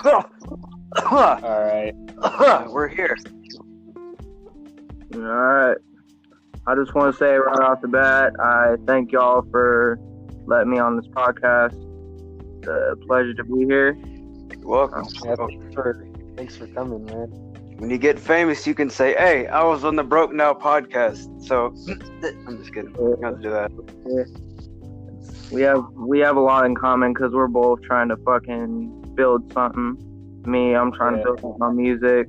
Alright. We're here. Alright. I just want to say right off the bat, I thank y'all for letting me on this podcast. It's a pleasure to be here. You're welcome. Yeah, thanks for coming, man. When you get famous, you can say, "Hey, I was on the Broke Now podcast." So, I'm just kidding. You don't have to do that. Yeah. We have a lot in common because we're both trying to fucking build something. Me, I'm trying to build my music.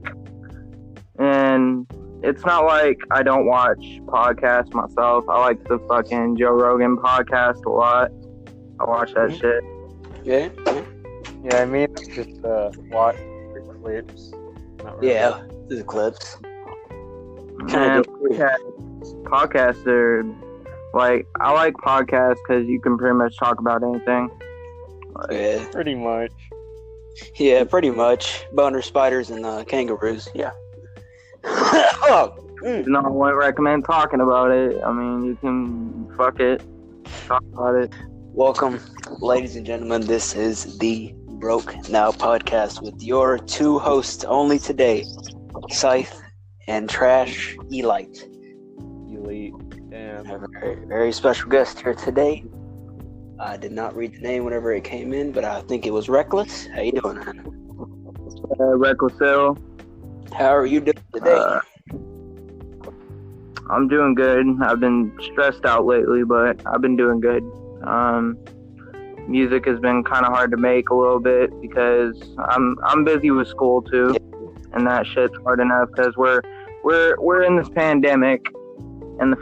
And it's not like I don't watch podcasts myself. I like the fucking Joe Rogan podcast a lot. I watch that shit. Yeah. Yeah, I mean, just watch the clips. Not really. Yeah, the clips. And podcasts are like, I like podcasts because you can pretty much talk about anything. Yeah, Pretty much. yeah, pretty much. Boner spiders and kangaroos. Yeah. No, I wouldn't recommend talking about it. I mean, you can fuck it, talk about it. Welcome, ladies and gentlemen. This is the Broke Now podcast with your two hosts only today, Scythe and Trash Elite. Elite. Damn. We have a very, very special guest here today. I did not read the name whenever it came in, but I think it was Reckless. How you doing, man? RecklessILL. How are you doing today? I'm doing good. I've been stressed out lately, but I've been doing good. Music has been kind of hard to make a little bit because I'm busy with school too, and that shit's hard enough because we're in this pandemic, and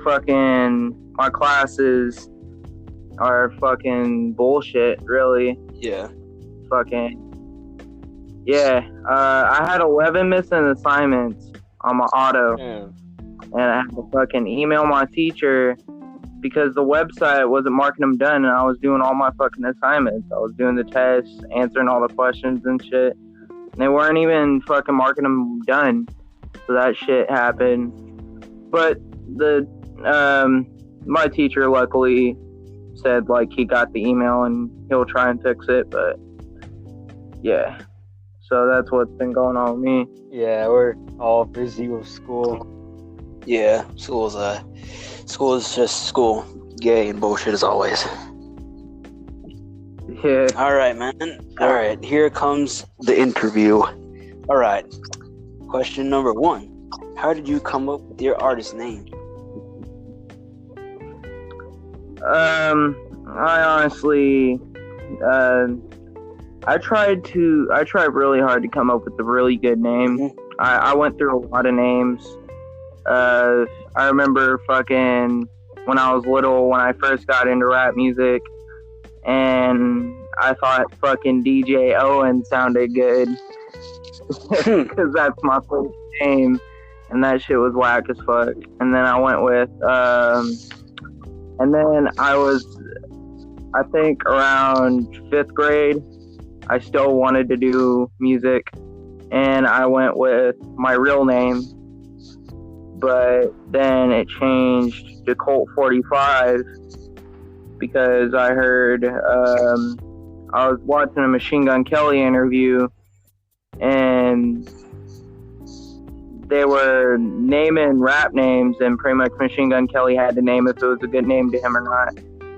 my classes are fucking bullshit. Really, Yeah. I had 11 missing assignments on my auto. Damn. And I had to fucking email my teacher because the website wasn't marking them done, and I was doing all my fucking assignments. I was doing the tests, answering all the questions and shit. And they weren't even fucking marking them done. So that shit happened. But my teacher luckily said like he got the email and he'll try and fix it. But yeah, so that's what's been going on with me. Yeah, we're all busy with school. Yeah, school is just school. Gay and bullshit as always. Yeah. All right, man. All right, here comes the interview. All right, question number 1. How did you come up with your artist name? I honestly, I tried really hard to come up with a really good name. Mm-hmm. I went through a lot of names. I remember fucking when I was little, when I first got into rap music, and I thought fucking DJ Owen sounded good because that's my first name, and that shit was whack as fuck. And then I went with, and then I think around 5th grade, I still wanted to do music, and I went with my real name. But then it changed to Colt 45 because I heard, I was watching a Machine Gun Kelly interview, and they were naming rap names, and pretty much Machine Gun Kelly had to name if it was a good name to him or not.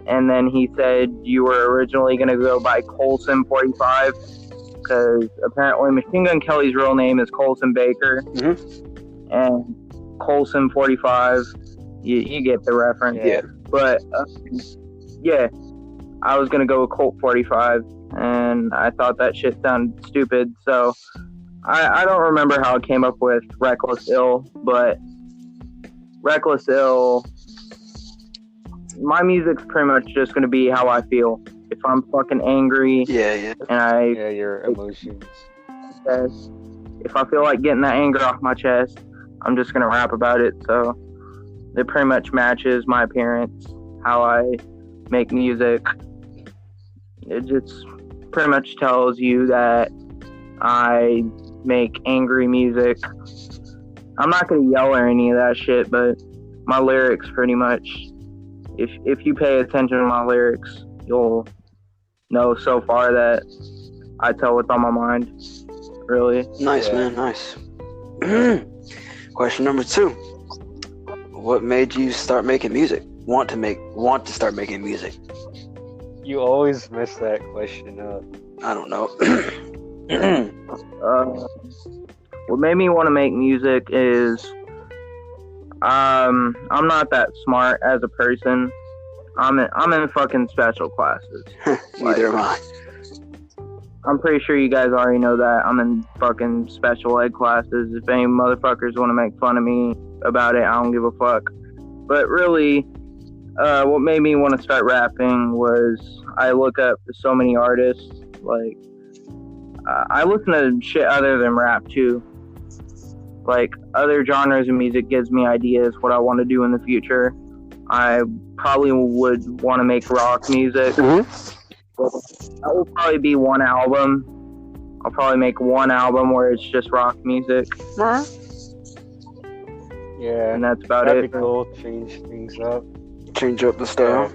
And then he said you were originally going to go by Colson 45 because apparently Machine Gun Kelly's real name is Colson Baker. Mm-hmm. And Colson 45, you get the reference. Yeah. But yeah, I was gonna go with Colt 45, and I thought that shit sounded stupid. So I don't remember how I came up with RecklessILL, but RecklessILL, my music's pretty much just gonna be how I feel. If I'm fucking angry, and your emotions. if I feel like getting that anger off my chest, I'm just gonna rap about it. So it pretty much matches my appearance, how I make music. It just pretty much tells you that I make angry music. I'm not gonna yell or any of that shit, but my lyrics pretty much, if you pay attention to my lyrics, you'll know so far that I tell what's on my mind. Really. Nice, Yeah. man. Nice. Question number 2. What made you start making music? Want to start making music? You always mess that question up. I don't know. What made me want to make music is I'm not that smart as a person. I'm in fucking special classes. Neither am I. I'm pretty sure you guys already know that. I'm in fucking special ed classes. If any motherfuckers want to make fun of me about it, I don't give a fuck. But really, what made me want to start rapping was I look up to so many artists. Like, I listen to shit other than rap too. Like, other genres of music gives me ideas what I want to do in the future. I probably would want to make rock music. That will probably be one album. I'll probably make one album where it's just rock music. Yeah, And that's about that'd it. be cool. Change things up. Change up the style.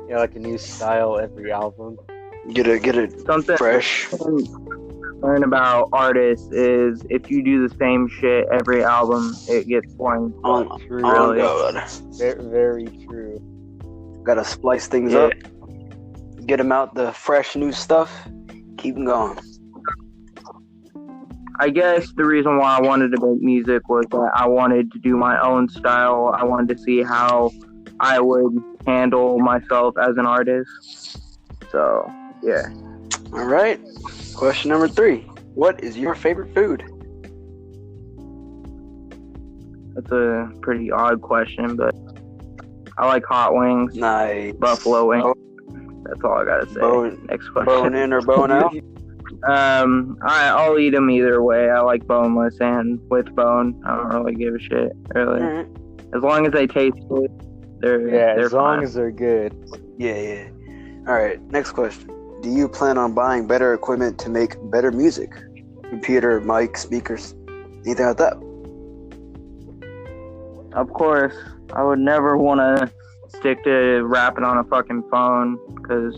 Yeah, like a new style every album. Get it Something fresh. learn about artists is if you do the same shit every album, it gets boring. True. Oh Really? God. Very, very true. Gotta splice things Yeah. up. Get them out the fresh new stuff. Keep them going. I guess the reason why I wanted to make music was that I wanted to do my own style. I wanted to see how I would handle myself as an artist. So, yeah. All right. Question number 3. What is your favorite food? That's a pretty odd question, but I like hot wings, Nice. buffalo wings. That's all I gotta say. Bone- Next question. Bone in or bone out? I'll eat them either way. I like boneless and with bone. I don't really give a shit, really. Alright. As long as they taste good, they're As long fine. as they're good. Yeah. All right. Next question. Do you plan on buying better equipment to make better music? Computer, mic, speakers, anything like that? Of course, I would never want to stick to rapping on a fucking phone because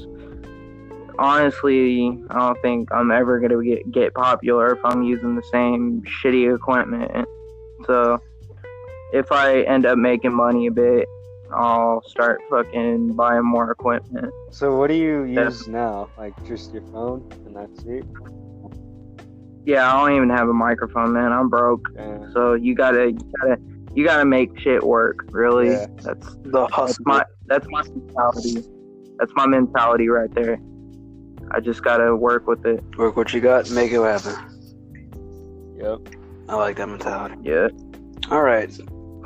honestly, I don't think I'm ever gonna get popular if I'm using the same shitty equipment. So if I end up making money a bit, I'll start fucking buying more equipment. So what do you use now? Like just your phone and that's it? Yeah, I don't even have a microphone, man. I'm broke. Damn. So you gotta make shit work. Really, Yeah. that's The hustle. that's my mentality. That's my mentality right there. I just gotta work with it. Work what you got, make it happen. Yep. I like that mentality. Yeah. All right.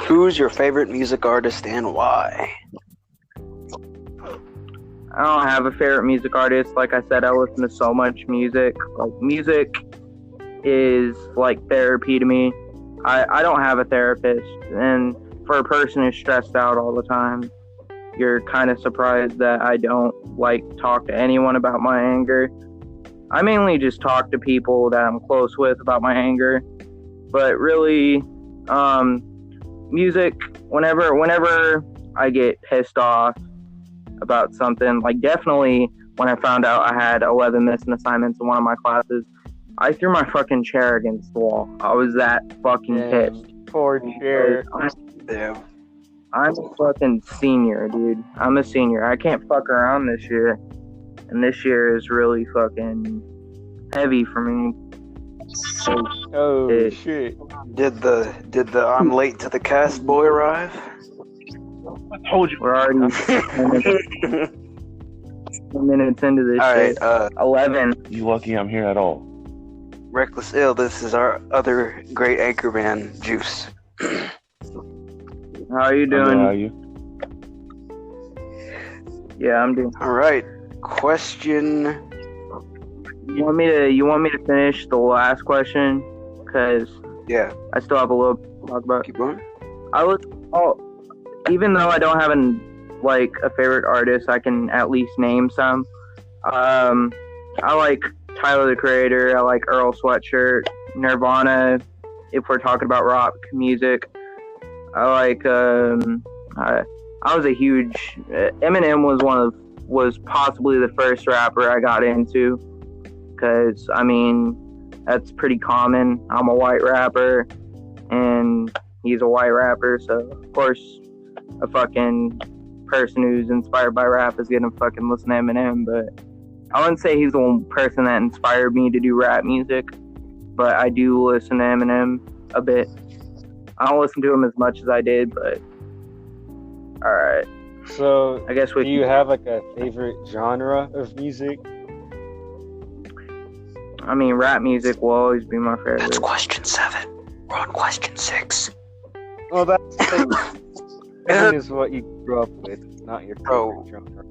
Who's your favorite music artist and why? I don't have a favorite music artist. Like I said, I listen to so much music. Like, music is like therapy to me. I don't have a therapist. And for a person who's stressed out all the time, you're kind of surprised that I don't like talk to anyone about my anger. I mainly just talk to people that I'm close with about my anger. But really, music, whenever I get pissed off about something, like definitely when I found out I had 11 missing assignments in one of my classes, I threw my fucking chair against the wall. I was that fucking pissed. Poor chair. Yeah. I'm a fucking senior, dude. I'm a senior. I can't fuck around this year. And this year is really fucking heavy for me. Oh Yeah. shit. Did the I'm late to the cast boy arrive? I told you. We're already 10 minutes into this All right, shit. 11. You lucky I'm here at all. RecklessILL, this is our other great anchorman, Juice. How are you I'm good, doing? how are you? Yeah, I'm doing. All right, question. You want me to finish the last question? Cause Yeah, I still have a little to talk about. keep going. Even though I don't have a favorite artist, I can at least name some. I like Tyler the Creator. I like Earl Sweatshirt, Nirvana. If we're talking about rock music, I like. I was a huge Eminem was possibly the first rapper I got into because, I mean, that's pretty common. I'm a white rapper, and he's a white rapper, so of course a fucking person who's inspired by rap is gonna fucking listen to Eminem. But I wouldn't say he's the one person that inspired me to do rap music, but I do listen to Eminem a bit. I don't listen to him as much as I did, but alright. So, I guess do you have like a favorite genre of music? I mean, rap music will always be my favorite. That's question 7. We're on question 6. Well, that's that is what you grew up with, not your favorite genre.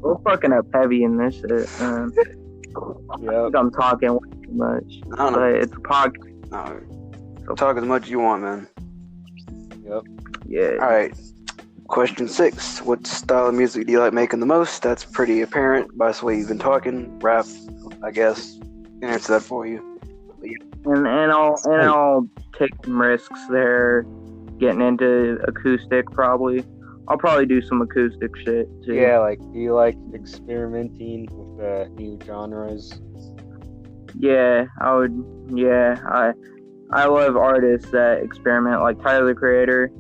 We're fucking up heavy in this shit, man. I think I'm talking way too much. But it's a podcast. No, talk as much as you want, man. Yep. Yeah. Alright. Question 6. What style of music do you like making the most? That's pretty apparent by the way you've been talking. Rap, I guess. Can answer that for you. And I'll take some risks there, getting into acoustic probably. I'll probably do some acoustic shit too. Yeah, like, do you like experimenting with new genres? Yeah, I would. Yeah, I love artists that experiment, like Tyler the Creator.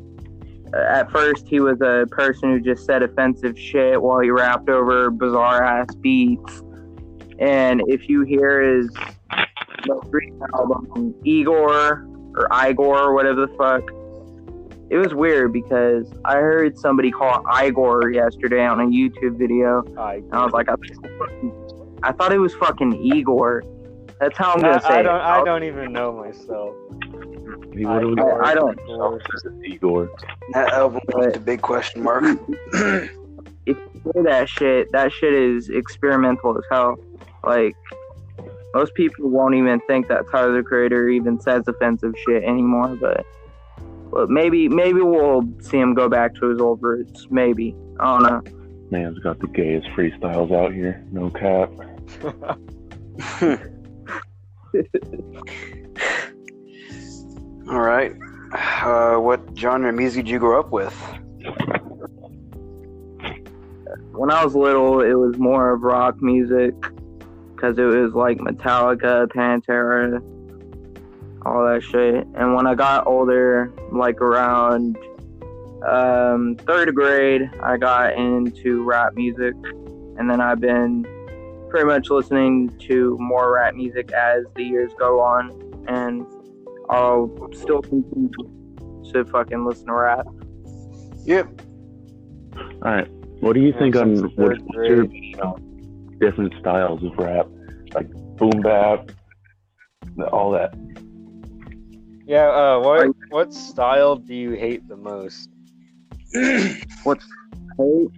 At first, he was a person who just said offensive shit while he rapped over bizarre ass beats. And if you hear his most recent album, Igor, or whatever the fuck, it was weird because I heard somebody call it Igor yesterday on a YouTube video. And I was like, I thought it was fucking Igor. That's how I'm gonna say it. I don't even know myself. I don't. Igor. That album was a big question mark. If you hear that shit is experimental as hell. Like, most people won't even think that Tyler the Creator even says offensive shit anymore, but maybe we'll see him go back to his old roots. Maybe. I don't know. Man's got the gayest freestyles out here. No cap. All right. What genre of music did you grow up with? When I was little, it was more of rock music because it was like Metallica, Pantera, all that shit. And when I got older, like around third grade, I got into rap music, and then I've been pretty much listening to more rap music as the years go on, and I'll still continue to fucking listen to rap. Yep. All right. What do you think on what's your different styles of rap, like boom bap, all that? Yeah. What style do you hate the most? What's hate?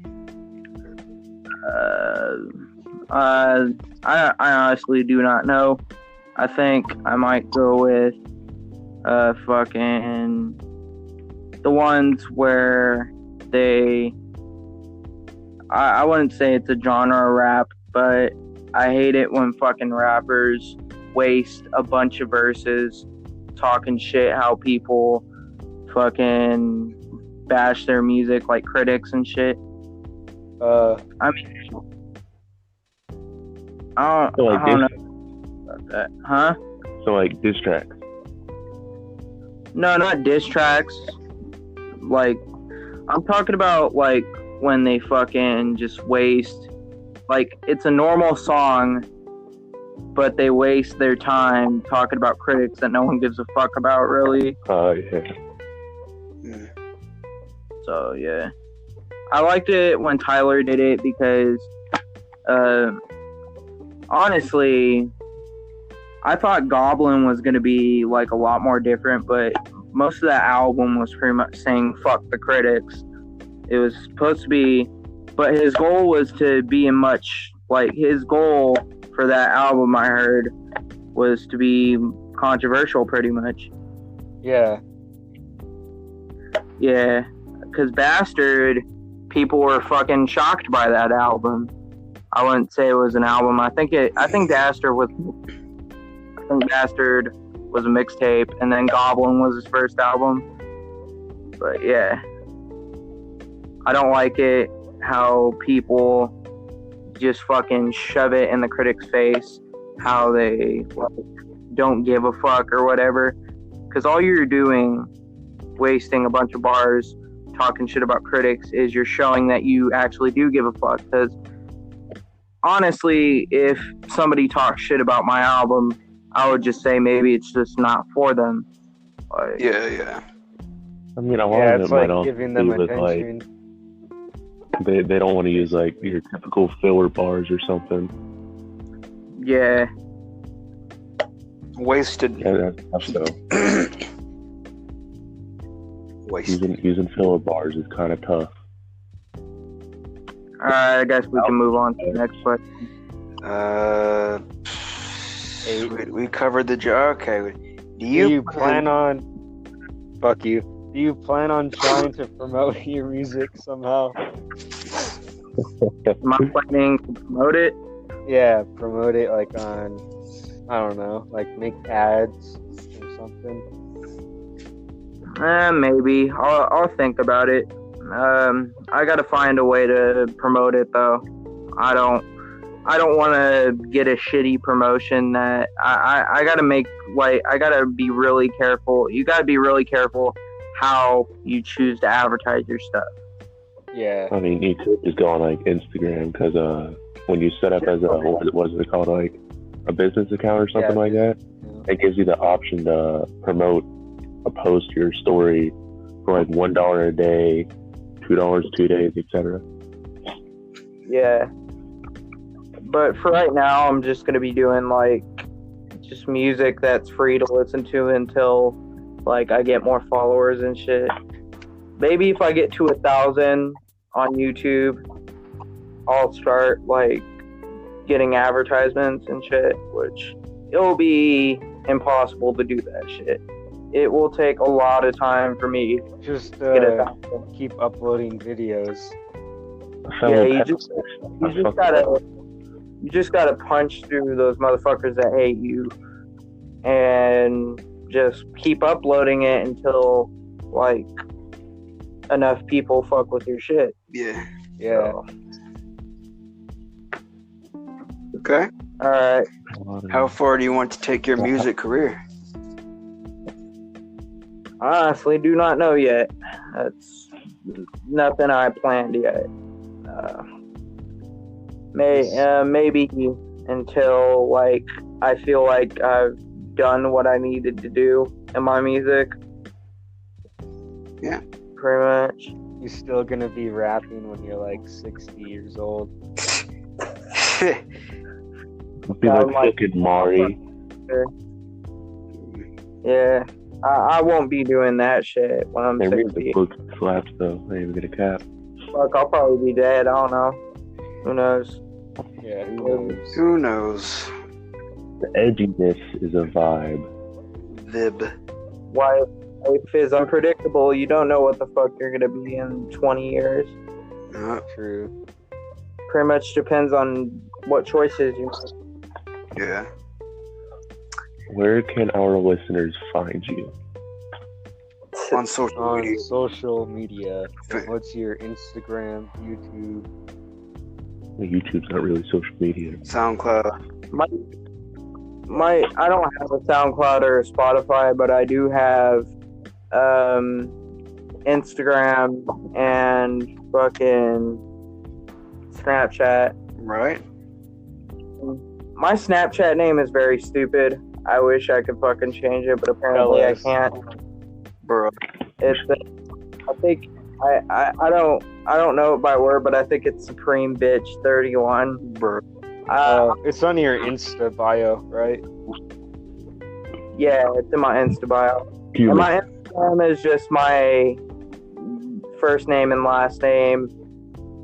I honestly do not know. I think I might go with fucking the ones where they. I wouldn't say it's a genre of rap, but I hate it when fucking rappers waste a bunch of verses talking shit how people fucking bash their music like critics and shit. I mean, I don't know about that. Huh? So like diss tracks? No, not diss tracks. Like, I'm talking about like when they fucking just waste, like, it's a normal song, but they waste their time talking about critics that no one gives a fuck about, really. Yeah. So, yeah. I liked it when Tyler did it because, honestly, I thought Goblin was going to be, like, a lot more different, but most of that album was pretty much saying, fuck the critics. It was supposed to be, but his goal was to be in much, like, his goal for that album, I heard, was to be controversial, pretty much. Yeah. Yeah, because Bastard, people were fucking shocked by that album. I wouldn't say it was an album. I think Bastard was a mixtape, and then Goblin was his first album. But yeah, I don't like it how people just fucking shove it in the critic's face how they don't give a fuck or whatever. Because all you're doing, wasting a bunch of bars, talking shit about critics, is you're showing that you actually do give a fuck. Because honestly, if somebody talks shit about my album, I would just say maybe it's just not for them. Like, yeah. I mean, a lot Yeah, of it's it might like also giving be them with like attention. they don't want to use like your typical filler bars or something. yeah. Wasted. Yeah, that's tough though. Wasted. Using filler bars is kind of tough. Alright, I guess we can move on to the next question. We covered the job. Okay. Do Do you plan on... Fuck you. Do you plan on trying to promote your music somehow? Am I planning to promote it? Yeah, promote it like on... I don't know, like make ads or something. Maybe. I'll think about it. I gotta find a way to promote it though. I don't want to get a shitty promotion that I gotta make. Like, I gotta be really careful. You gotta be really careful how you choose to advertise your stuff. Yeah. I mean, you could just go on like Instagram because when you set up as a what is it called, like a business account or something like that, it gives you the option to promote a post to your story for like $1 a day, $2 2 days, etc. Yeah. But for right now, I'm just gonna be doing like just music that's free to listen to until like I get more followers and shit. Maybe if I get to 1,000 on YouTube, I'll start like getting advertisements and shit, which it'll be impossible to do that shit. It will take a lot of time for me Just to get 1,000. keep uploading videos. Yeah, you just gotta punch through those motherfuckers that hate you and just keep uploading it until like enough people fuck with your shit. Yeah. Yeah. Okay. Alright. How far do you want to take your music career? Honestly, do not know yet. That's nothing I planned yet. Maybe until like I feel like I've done what I needed to do in my music. Yeah. Pretty much. You're still gonna be rapping when you're like 60 years old. Be like fucking Mari. Yeah. I won't be doing that shit when I'm 60. The book slaps though. I ain't even gonna cap. Fuck, I'll probably be dead. I don't know. Who knows? Yeah, who knows? Who knows? The edginess is a vibe. Vib. Life is unpredictable. You don't know what the fuck you're gonna be in 20 years. True. Pretty much depends on what choices you make. Yeah. Where can our listeners find you? On social media. On social media. What's your Instagram, YouTube? YouTube's not really social media. SoundCloud. I don't have a SoundCloud or a Spotify, but I do have Instagram and fucking Snapchat. Right. My Snapchat name is very stupid. I wish I could fucking change it, but apparently I can't. Bro. It's I think I don't know it by word, but I think it's Supreme Bitch 31. Bro. It's on your Insta bio, right? Yeah, it's in my Insta bio. And my Instagram is just my first name and last name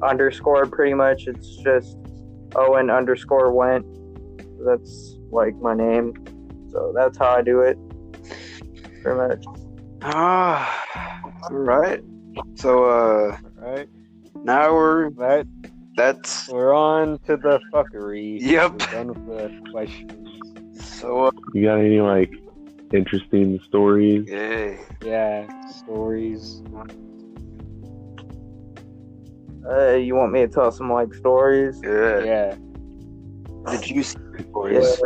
underscore, pretty much. It's just Owen underscore Went. That's like my name. So that's how I do it. Pretty much. Right. So, Right. now we're on to the fuckery. Yep. We're done with the questions. So, You got any like interesting stories? yeah. Yeah, stories. You want me to tell some like stories? Yeah. The juicy stories.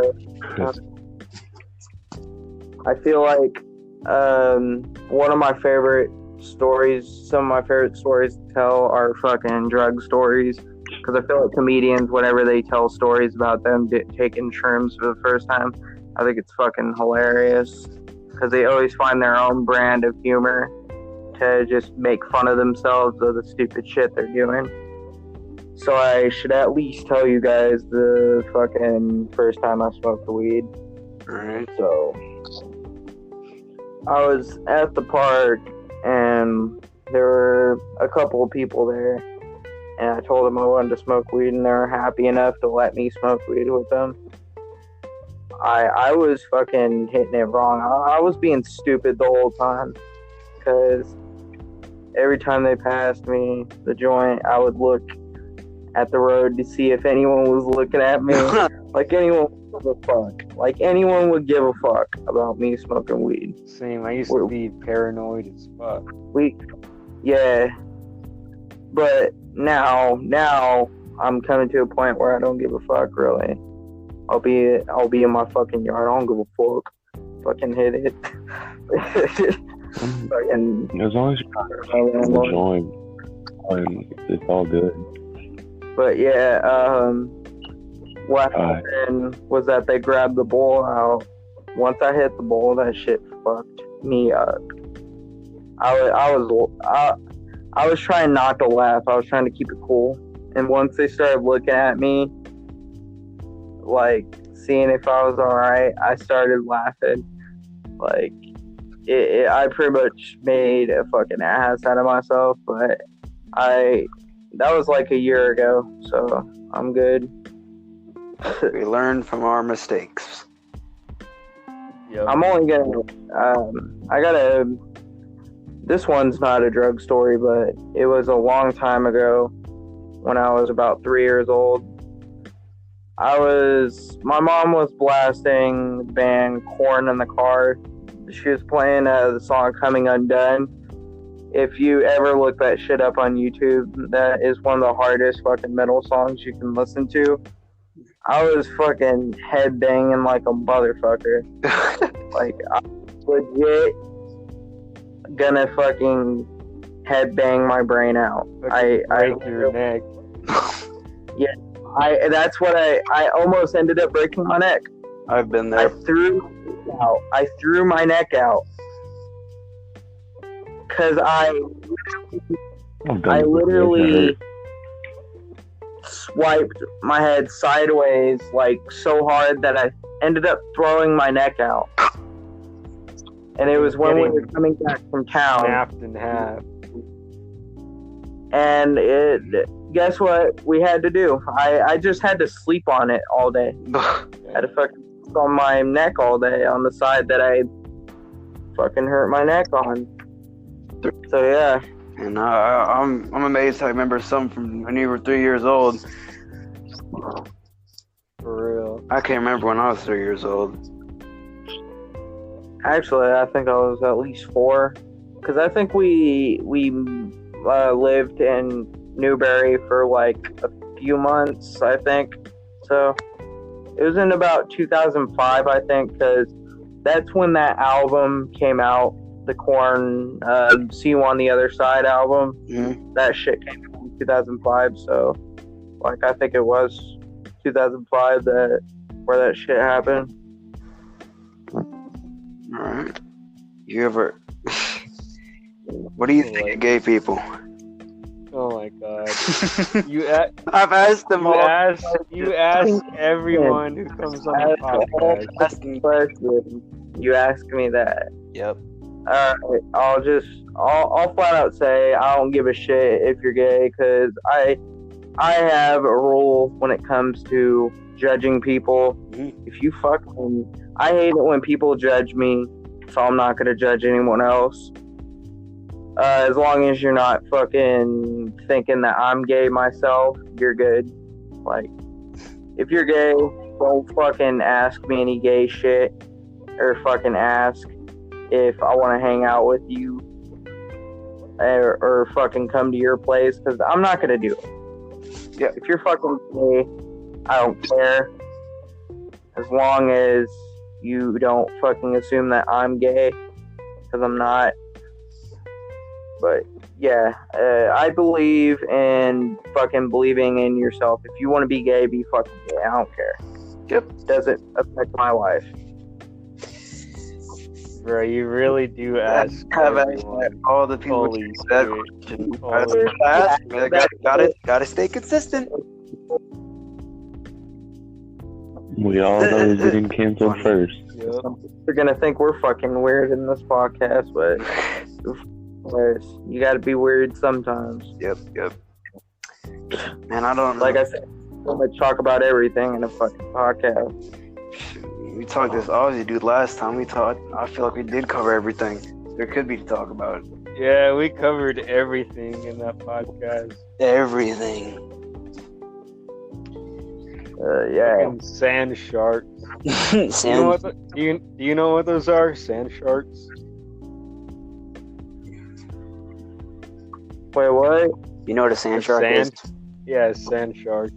Yeah. I feel like one of my favorite stories, some of my favorite stories to tell are fucking drug stories. Because I feel like comedians, whenever they tell stories about them taking shrooms for the first time, I think it's fucking hilarious. Because they always find their own brand of humor to just make fun of themselves of the stupid shit they're doing. So I should at least tell you guys the fucking first time I smoked the weed. Alright. So I was at the park and there were a couple of people there, and I told them I wanted to smoke weed, and they were happy enough to let me smoke weed with them. I was fucking hitting it wrong. I was being stupid the whole time, because every time they passed me the joint, I would look at the road to see if anyone was looking at me. Like anyone would give a fuck. Like anyone would give a fuck about me smoking weed. Same. I used to be paranoid as fuck. Yeah. But now I'm coming to a point where I don't give a fuck really. I'll be in my fucking yard. I don't give a fuck. Fucking hit it. Fucking, as long as you're not enjoying, it's all good. But yeah, what happened was that they grabbed the bowl out. Once I hit the bowl, that shit fucked me up. I was trying not to laugh. I was trying to keep it cool. And once they started looking at me, like seeing if I was alright, I started laughing. Like I pretty much made a fucking ass out of myself. But that was like a year ago, so I'm good. We learn from our mistakes. Yep. I'm only gonna. This one's not a drug story, but it was a long time ago when I was about 3 years old. My mom was blasting the band Korn in the car. She was playing the song Coming Undone. If you ever look that shit up on YouTube, that is one of the hardest fucking metal songs you can listen to. I was fucking headbanging like a motherfucker. Like, I was legit gonna fucking headbang my brain out. I break your neck. Yeah, that's what I almost ended up breaking my neck. I've been there. I threw my neck out. Because I literally swiped my head sideways like so hard that I ended up throwing my neck out. And it was when we were coming back from town. Snapped in half. And guess what we had to do? I just had to sleep on it all day. I had to fucking sleep on my neck all day on the side that I fucking hurt my neck on. So yeah. And I'm amazed I remember some from when you were 3 years old. For real. I can't remember when I was 3 years old. Actually, I think I was at least 4. Because I think we lived in Newberry for like a few months, I think. So it was in about 2005, I think, because that's when that album came out. The Korn See You on the Other Side album. Mm-hmm. That shit came out in 2005, so like I think it was 2005 where that shit happened. Alright. You ever what do you think of gay people? Oh my god. I've asked them all. You ask everyone who comes on the podcast. You ask me that. Yep. I'll flat out say I don't give a shit if you're gay, because I have a rule when it comes to judging people. Mm-hmm. If you I hate it when people judge me, so I'm not gonna judge anyone else. As long as you're not fucking thinking that I'm gay myself, you're good. Like, if you're gay, don't fucking ask me any gay shit, or fucking ask if I want to hang out with you. or fucking come to your place, because I'm not gonna do it. Yeah. If you're fucking gay, I don't care, as long as you don't fucking assume that I'm gay, because I'm not. But yeah, I believe in fucking believing in yourself. If you want to be gay, be fucking gay. I don't care. Yep. Doesn't affect my life. Bro, you really do ask everyone. All the people Holy that shit. question. Gotta stay consistent. We all know who's getting canceled first. Yep. They're gonna think we're fucking weird in this podcast, but you gotta be weird sometimes. Yep. Man, I don't know. Like I said, I'm gonna talk about everything in a fucking podcast. We talked this Aussie dude last time. I feel like we did cover everything there could be to talk about. Yeah, we covered everything in that podcast. Everything. Yeah. Fucking sand sharks. Sam, Do you know what those are? Sand sharks? Wait, what? you know what a sand shark is? Yeah, sand shark.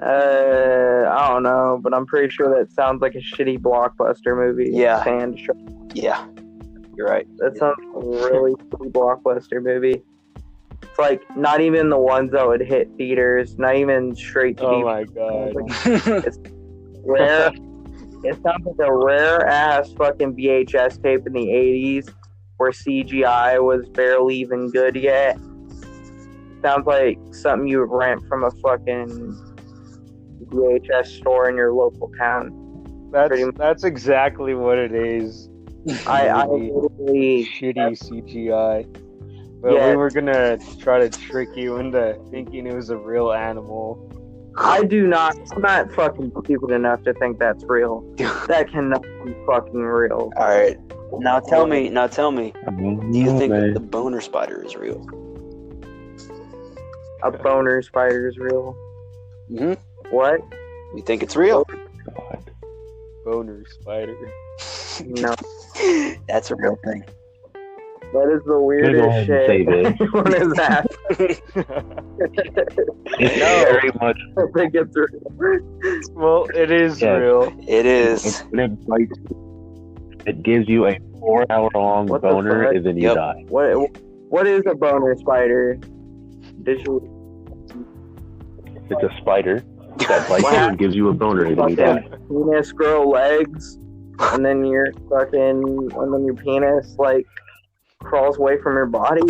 I don't know, but I'm pretty sure that sounds like a shitty blockbuster movie. Yeah. Sand Shark. Yeah, you're right. That sounds like a really shitty blockbuster movie. It's like not even the ones that would hit theaters, not even straight to Oh DVD. my god. It's rare. It sounds like a rare ass fucking VHS tape in the 80s where CGI was barely even good yet. Sounds like something you would rent from a fucking VHS store in your local town. That's exactly what it is. I Really literally shitty CGI. But Yeah. we were gonna try to trick you into thinking it was a real animal. I'm not fucking stupid enough to think that's real. That cannot be fucking real. All right. Now tell me. Do you think man. the boner spider is real? A boner spider is real. Mm-hmm. What? You think it's real? God. Boner spider. No. That's a real thing. That is the Go weirdest ahead and shit. say this. What is that? It's No. very much. I think it's real. Well, it is Yeah. real. It is. It gives you a 4-hour-long What the boner, fuck? and then you Yep. die. What is a boner spider? Did you It's a spider that bites you and gives you a boner, and then you die. fucking penis grow legs, and then your penis like crawls away from your body?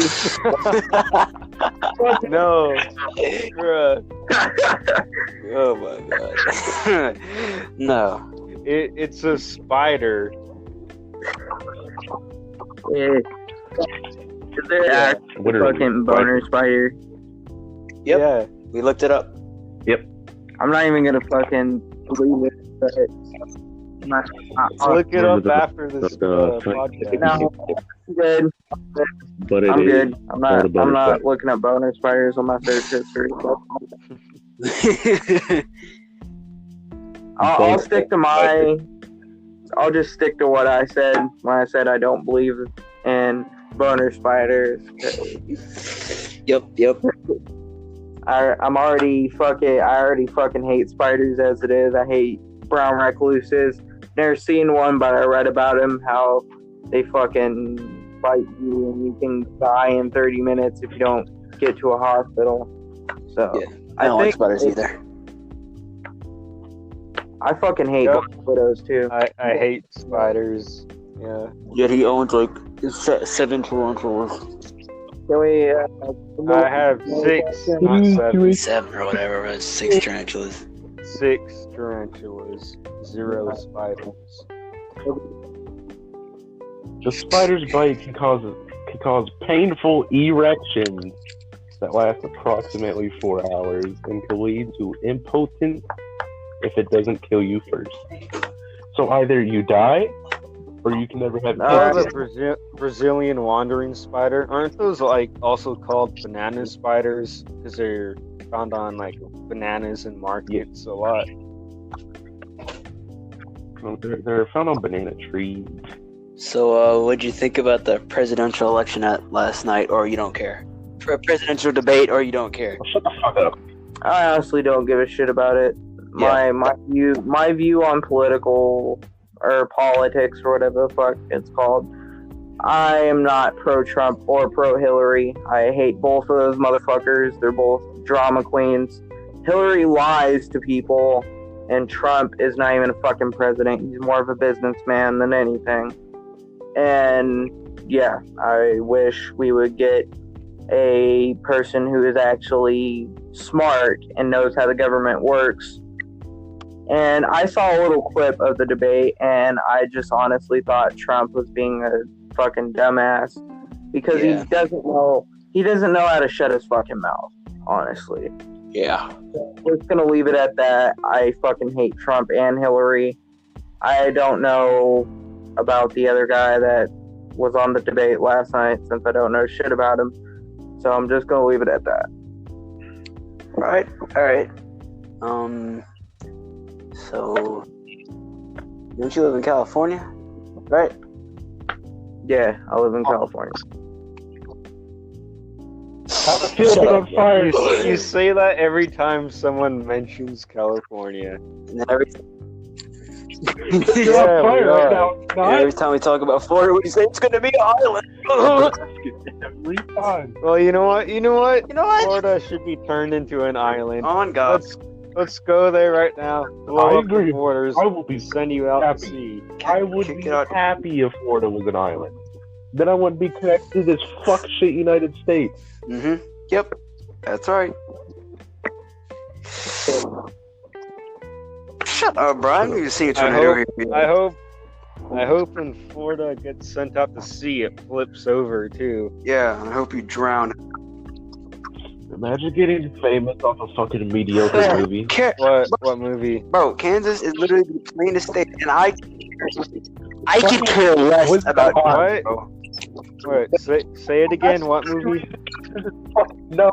No. Bruh. Oh my god. No. It's a spider. Yeah. Is there actually Literally. fucking boner spider? Yep. Yeah. We looked it up. I'm not even gonna fucking believe it. But Look it up the- after this podcast. No, I'm good. But it I'm is. good. I'm not. a boner I'm not spider. looking at boner spiders on my search history. I'll stick to my. I'll just stick to what I said when I said I don't believe in boner spiders. Yep. I already fucking hate spiders as it is. I hate brown recluses. Never seen one, but I read about them, how they fucking bite you and you can die in 30 minutes if you don't get to a hospital. So Yeah. I don't like spiders either. I fucking hate Yep. widows too. I hate spiders. Yeah. Yet he owns like 7 tarantulas. Can we? I have 6, not 7. 7 or whatever it was. 6 tarantulas. 6 tarantulas, 0 spiders. The spider's bite can cause painful erections that last approximately 4 hours and can lead to impotence if it doesn't kill you first. So either you die or you can never have Oh, kids. the Brazilian wandering spider. Aren't those like also called banana spiders? Because they're found on like bananas and markets a lot. They're found on banana trees. So, what'd you think about the presidential election last night, or you don't care? For a presidential debate, or you don't care? Shut the fuck up. I honestly don't give a shit about it. My view on political or politics or whatever the fuck it's called. I am not pro-Trump or pro-Hillary. I hate both of those motherfuckers. They're both drama queens. Hillary lies to people, and Trump is not even a fucking president. He's more of a businessman than anything. And yeah, I wish we would get a person who is actually smart and knows how the government works. And I saw a little clip of the debate, and I just honestly thought Trump was being a fucking dumbass because he doesn't know how to shut his fucking mouth, honestly. Yeah. We're just gonna leave it at that. I fucking hate Trump and Hillary. I don't know about the other guy that was on the debate last night since I don't know shit about him. So I'm just gonna leave it at that. All right. So don't you live in California? Right? Yeah, I live in California. You say that every time someone mentions California. And every Every time we talk about Florida, we say it's going to be an island. Every time. Well, you know what? Florida should be turned into an island. On God. Let's go there right now. Blow up agree. the borders. I will be Send you out happy. to sea. I would be happy if Florida was an island. Then I wouldn't be connected to this fuck shit United States. Mm-hmm. Yep. That's right. Shut up, Brian. You see a tornado here. I hope when Florida gets sent out to sea, it flips over too. Yeah, I hope you drown. Imagine getting famous off a fucking mediocre movie. What movie? Bro, Kansas is literally the plainest state, and I could care less about what? Bro. Wait, say it again. What movie? No.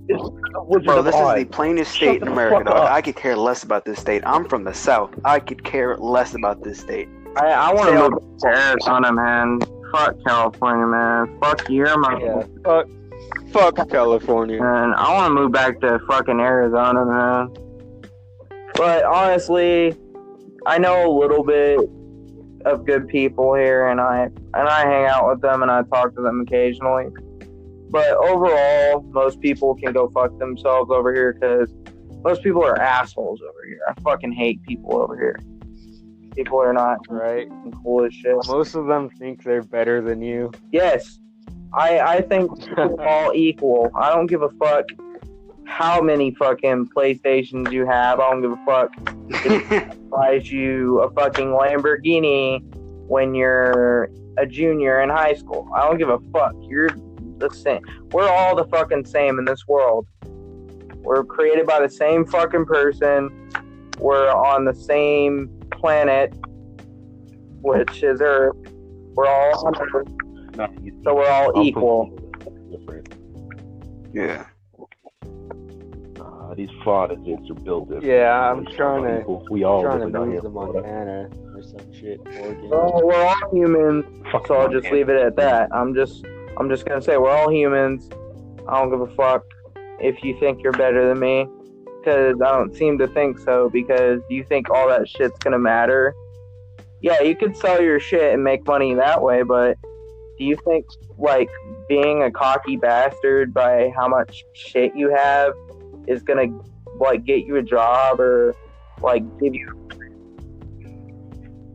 Bro, this is the plainest state in America, dog. I could care less about this state. I'm from the South. I could care less about this state. I want to move to Arizona, man. Fuck California, man. Fuck you, Yeah. Fuck California. Man, I want to move back to fucking Arizona, man. But honestly, I know a little bit of good people here, and I hang out with them and I talk to them occasionally. But overall, most people can go fuck themselves over here because most people are assholes over here. I fucking hate people over here. People are not right. Cool as shit. Most of them think they're better than you. Yes. I think we're all equal. I don't give a fuck how many fucking PlayStations you have. I don't give a fuck if it buys you a fucking Lamborghini when you're a junior in high school. I don't give a fuck. You're the same. We're all the fucking same in this world. We're created by the same fucking person. We're on the same planet, which is Earth. We're all on Earth. So we're all equal. Yeah. These Protestants are built different. Yeah, I'm trying to move to Montana or some shit. Well, we're all humans, so I'll just leave it at that. I'm just gonna say we're all humans. I don't give a fuck if you think you're better than me, because I don't seem to think so. Because you think all that shit's gonna matter? Yeah, you could sell your shit and make money that way, but do you think like being a cocky bastard by how much shit you have is gonna like get you a job or like give you?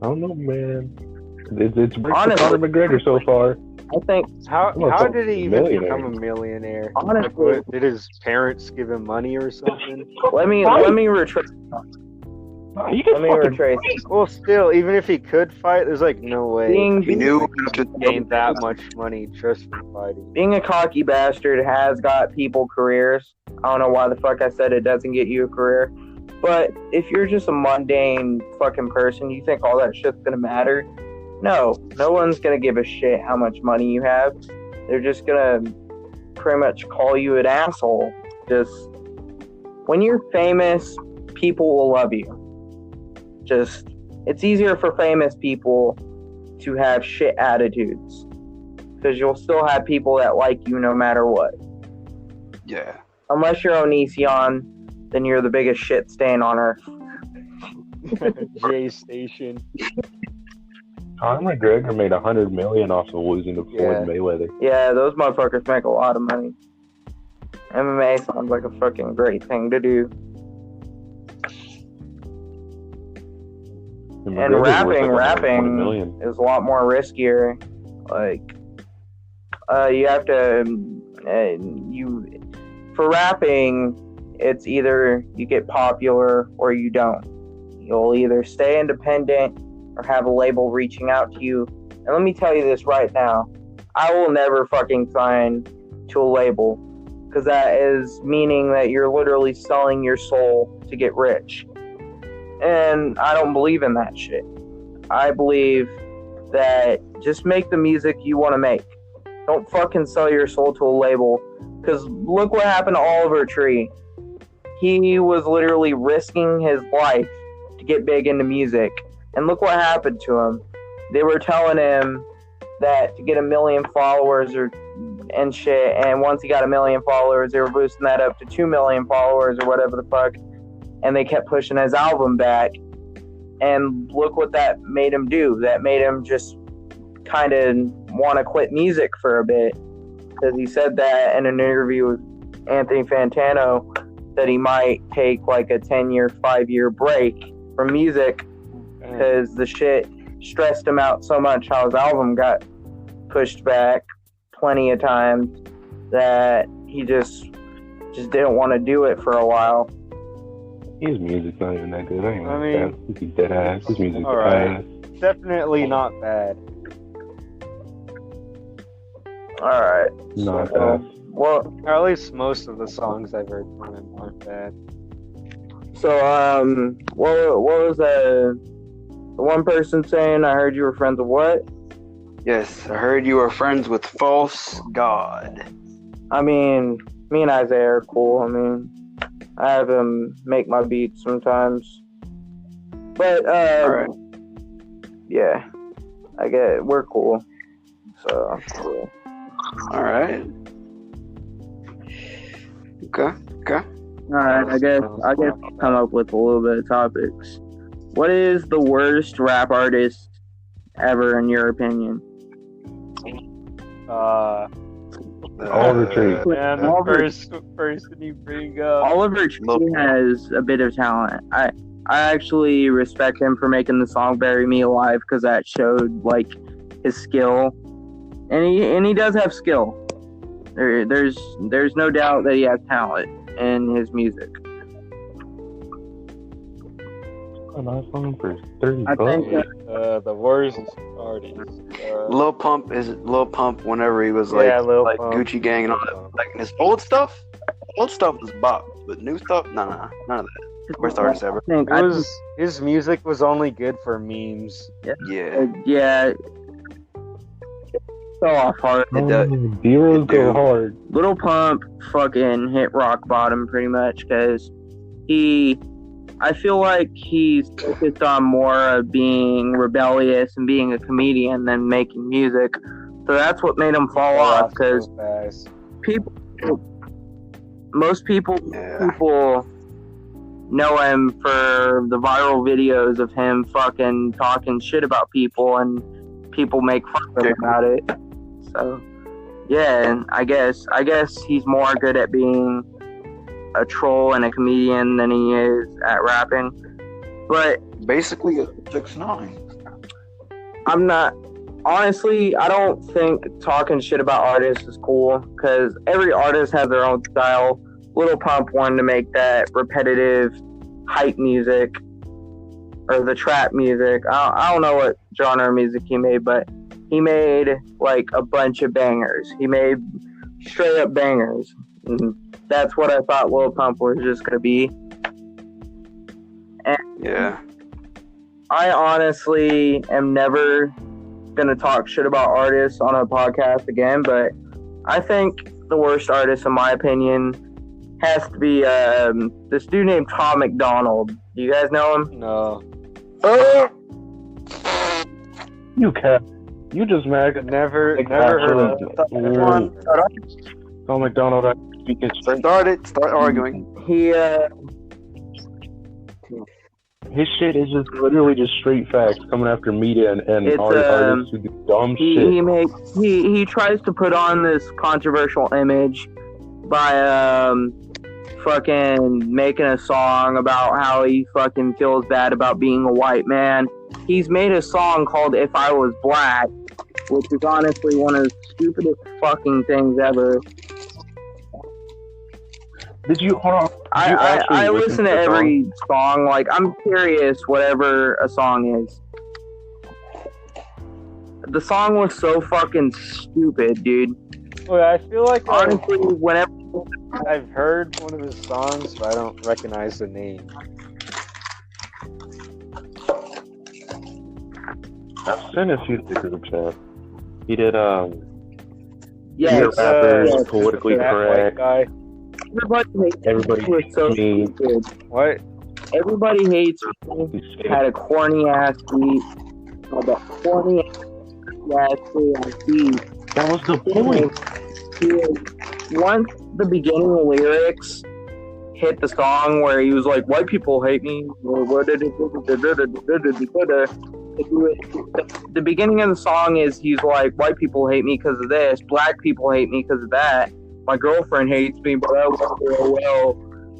I don't know, man. It's honestly Conor McGregor so far. I think how did he even become a millionaire? Honestly, like, did his parents give him money or something? Let me retrace. Well, still, even if he could fight, there's like no way he knew to gain that much money just from fighting. Being a cocky bastard has got people careers. I don't know why the fuck I said it doesn't get you a career. But if you're just a mundane fucking person, you think all that shit's gonna matter? No one's gonna give a shit how much money you have. They're just gonna pretty much call you an asshole. Just when you're famous, people will love you. Just it's easier for famous people to have shit attitudes. Because you'll still have people that like you no matter what. Yeah. Unless you're Onision, then you're the biggest shit stain on earth. J Station. Conor McGregor made $100 million off of losing to Floyd Mayweather. Yeah, those motherfuckers make a lot of money. MMA sounds like a fucking great thing to do. And rapping is a lot more riskier. Like, you have to, for rapping, it's either you get popular or you don't. You'll either stay independent or have a label reaching out to you. And let me tell you this right now. I will never fucking sign to a label, because that is meaning that you're literally selling your soul to get rich. And I don't believe in that shit. I believe that just make the music you want to make. Don't fucking sell your soul to a label. Because look what happened to Oliver Tree. He was literally risking his life to get big into music. And look what happened to him. They were telling him that to get 1 million followers and shit. And once he got 1 million followers, they were boosting that up to 2 million followers or whatever the fuck. And they kept pushing his album back. And look what that made him do. That made him just kind of want to quit music for a bit. Because he said that in an interview with Anthony Fantano, that he might take like a 10-year, 5-year break from music. Because the shit stressed him out so much how his album got pushed back plenty of times that he just didn't want to do it for a while. His music's not even that good. I mean, he's dead ass. His music's right. ass. Definitely not bad. Alright. Not bad. Well, or at least most of the songs I've heard from him aren't bad. So, what was the one person saying? I heard you were friends with what? Yes, I heard you were friends with False God. I mean, me and Isaiah are cool. I mean, I have him make my beats sometimes. But, Alright. Yeah, I get it. We're cool. So, cool. Alright. Okay. Alright, I guess I'll come up with a little bit of topics. What is the worst rap artist ever, in your opinion? Oliver Tree. And the first person you bring up. Oliver Tree has a bit of talent. I actually respect him for making the song "Bury Me Alive" because that showed like his skill, and he does have skill. There's no doubt that he has talent in his music. A nice song for $30. I think The worst artist. Lil Pump whenever he was like Lil Pump. Gucci Gang and all that. Like his old stuff was bop, but new stuff, nah, none of that. Worst artist ever. His music was only good for memes. Yeah. So off hard. Zeros go hard. Lil Pump fucking hit rock bottom pretty much because I feel like he's focused on more of being rebellious and being a comedian than making music. So that's what made him fall off because most people know him for the viral videos of him fucking talking shit about people and people make fun of him about it. So yeah, and I guess he's more good at being a troll and a comedian than he is at rapping. But basically a 6ix9ine. I'm not honestly, I don't think talking shit about artists is cool because every artist has their own style. Lil Pump wanted to make that repetitive hype music or the trap music. I don't know what genre of music he made, but he made like a bunch of bangers. He made straight up bangers. And that's what I thought Lil Pump was just gonna be. And yeah. I honestly am never gonna talk shit about artists on a podcast again, but I think the worst artist, in my opinion, has to be this dude named Tom McDonald. Do you guys know him? No. You just mad. Never heard of it. Come on, start off. Tom McDonald, I speak it straight. Start arguing. His shit is just literally just straight facts coming after media and artists who do dumb shit. He tries to put on this controversial image by fucking making a song about how he fucking feels bad about being a white man. He's made a song called "If I Was Black," which is honestly one of the stupidest fucking things ever. Did you? Hold on. I listen to every song. Like, I'm curious, whatever a song is. The song was so fucking stupid, dude. Well, I feel like honestly, whenever I've heard one of his songs, but I don't recognize the name. I've seen a few to the group chat. He did rappers, politically correct. Guy. Everybody was so stupid. What? Everybody hates me. Had a corny ass beat. Had a corny ass beat. That was the point. Once the beginning lyrics hit the song where he was like, "White people hate me," or the beginning of the song is he's like, "White people hate me because of this. Black people hate me because of that. My girlfriend hates me, but I love her well."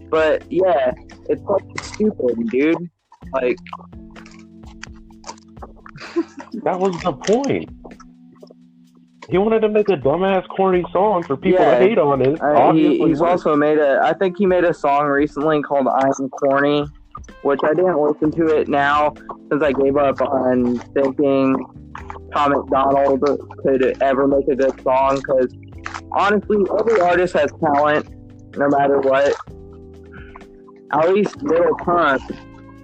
But yeah, it's fucking stupid, dude. Like, that was the point. He wanted to make a dumbass, corny song for people to hate on it. He's also made I think he made a song recently called "I'm Corny," which I didn't listen to it now since I gave up on thinking Tom McDonald could ever make a good song, because honestly, every artist has talent, no matter what. At least Little Pump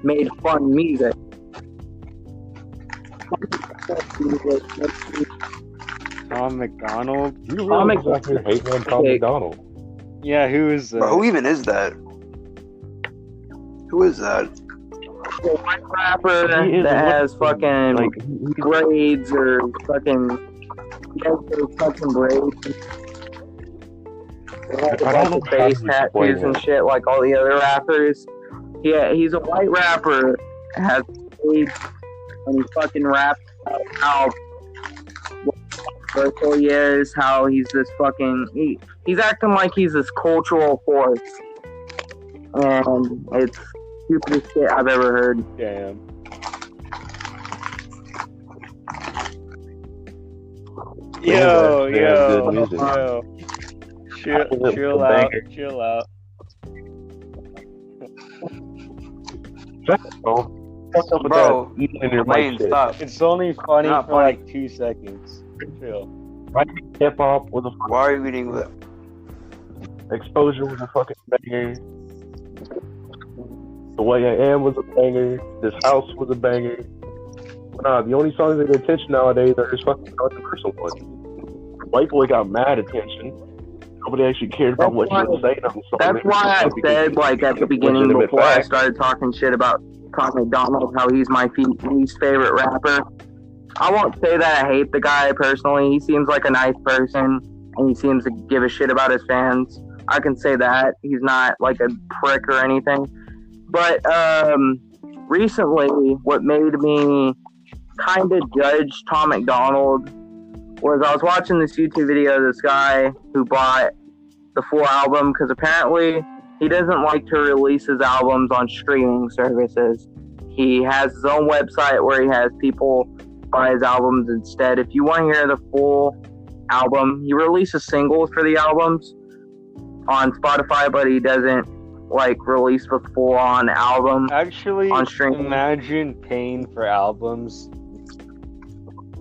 made fun music. Tom McDonald? You really hate on Tom McDonald. Yeah, who is that? Bro, who even is that? Who is that? A white rapper that has fucking braids or fucking braids. Like face tattoos and shit like all the other rappers. Yeah, he's a white rapper, has braids, and he fucking raps about how versatile he is, how he's this fucking he's acting like he's this cultural force, and it's the stupidest shit I've ever heard. Damn. Yo. Chill out. Bro, Lane, stop. It's only funny for like 2 seconds. Chill. Hip hop was a Why are you eating that? Exposure was a fucking banger. The Way I Am was a banger. This House was a banger. But nah, the only songs that get attention nowadays are just fucking controversial ones. White Boy got mad attention. Nobody actually cared about what he was saying on the song. That's why I said, like, at the beginning, before I started talking shit about Tom McDonald, how he's my least favorite rapper. I won't say that I hate the guy personally. He seems like a nice person, and he seems to give a shit about his fans. I can say that. He's not like a prick or anything. But recently, what made me kind of judge Tom McDonald was I was watching this YouTube video of this guy who bought the full album, because apparently he doesn't like to release his albums on streaming services. He has his own website where he has people buy his albums instead. If you want to hear the full album, he releases singles for the albums on Spotify, but he doesn't like release the full on album. Actually, on streaming. Imagine paying for albums.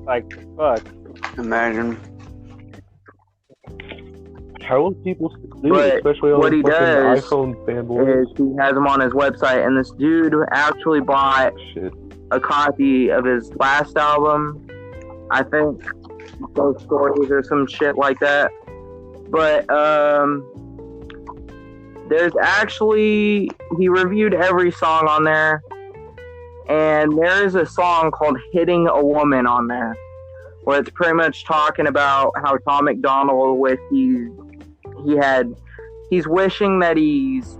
Like, fuck. Imagine. How will people do it? Especially on what he does iPhone fanboys? Is he has them on his website, and this dude actually bought a copy of his last album. I think Ghost Stories or some shit like that. But there's actually, he reviewed every song on there, And there is a song called Hitting a Woman on there, where it's pretty much talking about how Tom McDonald he's wishing that he's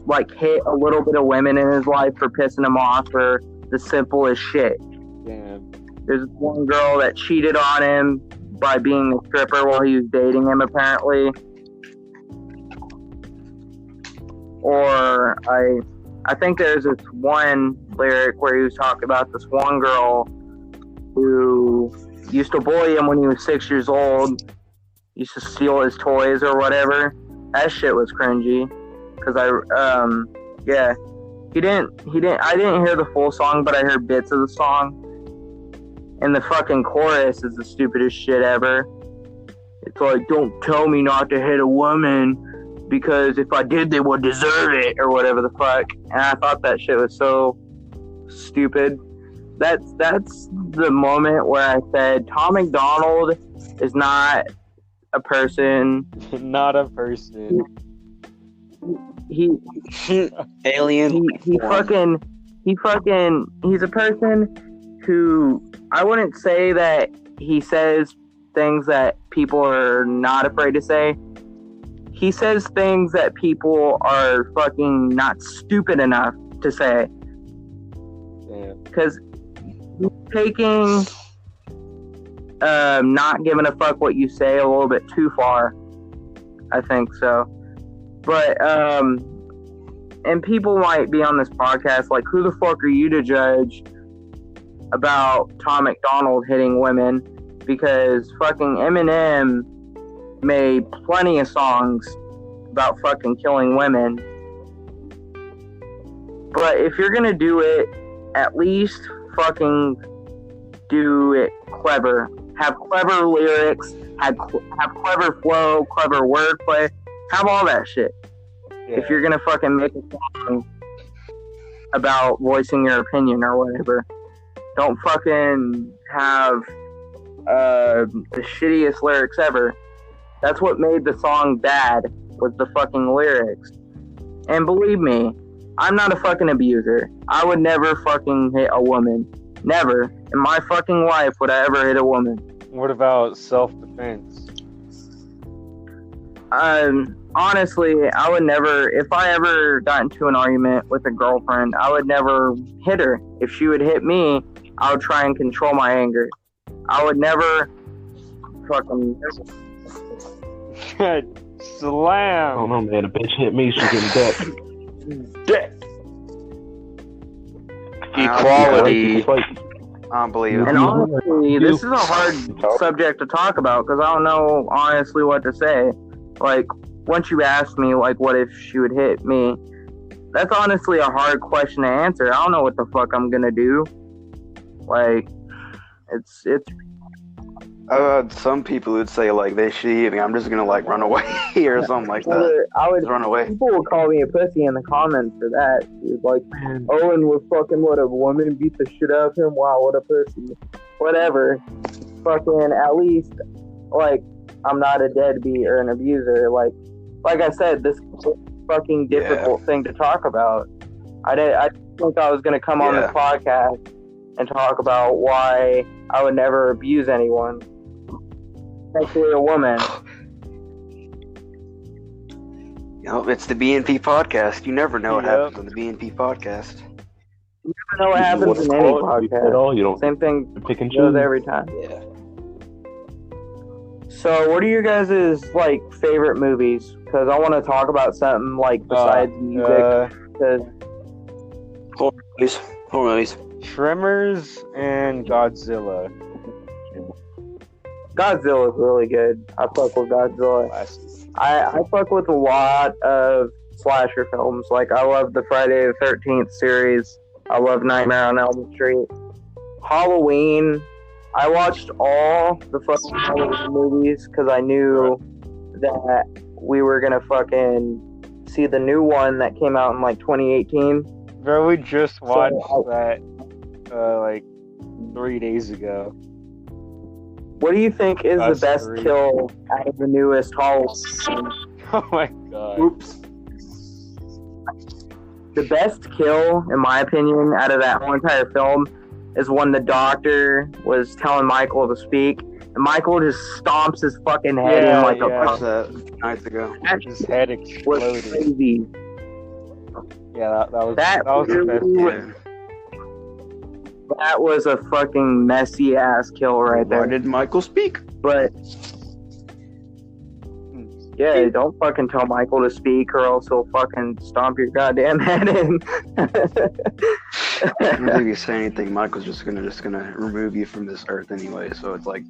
like hit a little bit of women in his life for pissing him off for the simplest shit. Damn. There's one girl that cheated on him by being a stripper while he was dating him, apparently. Or I think there's this one lyric where he was talking about this one girl who used to bully him when he was 6 years old, used to steal his toys or whatever. That shit was cringy. Cause I didn't hear the full song, but I heard bits of the song. And the fucking chorus is the stupidest shit ever. It's like, don't tell me not to hit a woman, because if I did, they would deserve it, or whatever the fuck. And I thought that shit was so stupid. That's the moment where I said, Tom McDonald is not a person. Not a person. Alien. He's a person who, I wouldn't say that he says things that people are not afraid to say. He says things that people are fucking not stupid enough to say. Because he's taking not giving a fuck what you say a little bit too far. I think so. But, and people might be on this podcast like, who the fuck are you to judge about Tom McDonald hitting women? Because fucking Eminem made plenty of songs about fucking killing women. But if you're gonna do it, at least fucking do it clever. Have clever lyrics, have clever flow, clever wordplay. Have all that shit. Yeah. If you're gonna fucking make a song about voicing your opinion or whatever, don't fucking have the shittiest lyrics ever. That's what made the song bad, was the fucking lyrics. And believe me, I'm not a fucking abuser. I would never fucking hit a woman. Never in my fucking life would I ever hit a woman. What about self-defense? Honestly, I would never, if I ever got into an argument with a girlfriend, I would never hit her. If she would hit me, I would try and control my anger. I would never fucking slam. Oh no, man! A bitch hit me, she's getting dead. Equality. I don't believe it. And honestly, this is a hard subject to talk about because I don't know honestly what to say. Like, once you ask me, like, what if she would hit me? That's honestly a hard question to answer. I don't know what the fuck I'm gonna do. Like, it's. Some people would say like they should hit me. I'm just gonna like run away or something like that. I would just run away. People would call me a pussy in the comments for that. He was like, Owen would fucking let a woman beat the shit out of him. Wow, what a pussy. Whatever. Fucking at least, like, I'm not a deadbeat or an abuser. Like I said, this is a fucking difficult thing to talk about. I didn't think I was gonna come on this podcast and talk about why I would never abuse anyone, especially a woman. You know, it's the BNP podcast. You never know what happens on the BNP podcast. You never know what happens in any podcast. You don't Same thing pick and goes choose every time. Yeah. So, what are you guys' like favorite movies? Because I want to talk about something like besides music. Horror movies. Tremors and Godzilla. Godzilla is really good. I fuck with Godzilla. I fuck with a lot of slasher films. Like, I love the Friday the 13th series. I love Nightmare on Elm Street. Halloween. I watched all the fucking Halloween movies because I knew that we were gonna fucking see the new one that came out in like 2018. Bro, we just watched that like 3 days ago. What do you think is the best kill out of the newest Halloween? Oh my god. Oops. the best kill, in my opinion, out of that whole entire film is when the doctor was telling Michael to speak, and Michael just stomps his fucking head in like I a watched that nights ago. His head was exploded. crazy. Yeah, that was the best. Yeah. That was a fucking messy ass kill right there. Why did Michael speak? But yeah, don't fucking tell Michael to speak, or else he'll fucking stomp your goddamn head in. I don't think you say anything, Michael's just gonna remove you from this earth anyway. So it's like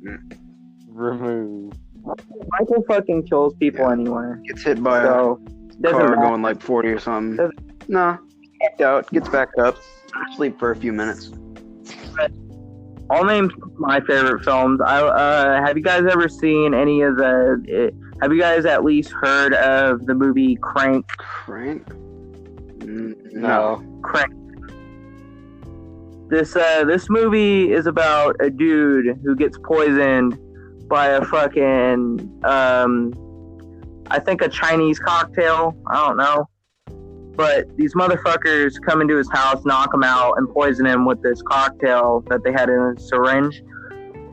Remove. Michael fucking kills people anyway. gets hit by So a doesn't car matter. going like 40 or something. No, knocked out, gets back up, sleep for a few minutes. I'll name my favorite films. Have you guys ever seen any of the? Have you guys at least heard of the movie Crank? Crank? No. Crank. This movie is about a dude who gets poisoned by a fucking I think a Chinese cocktail. I don't know. But these motherfuckers come into his house, knock him out, and poison him with this cocktail that they had in a syringe.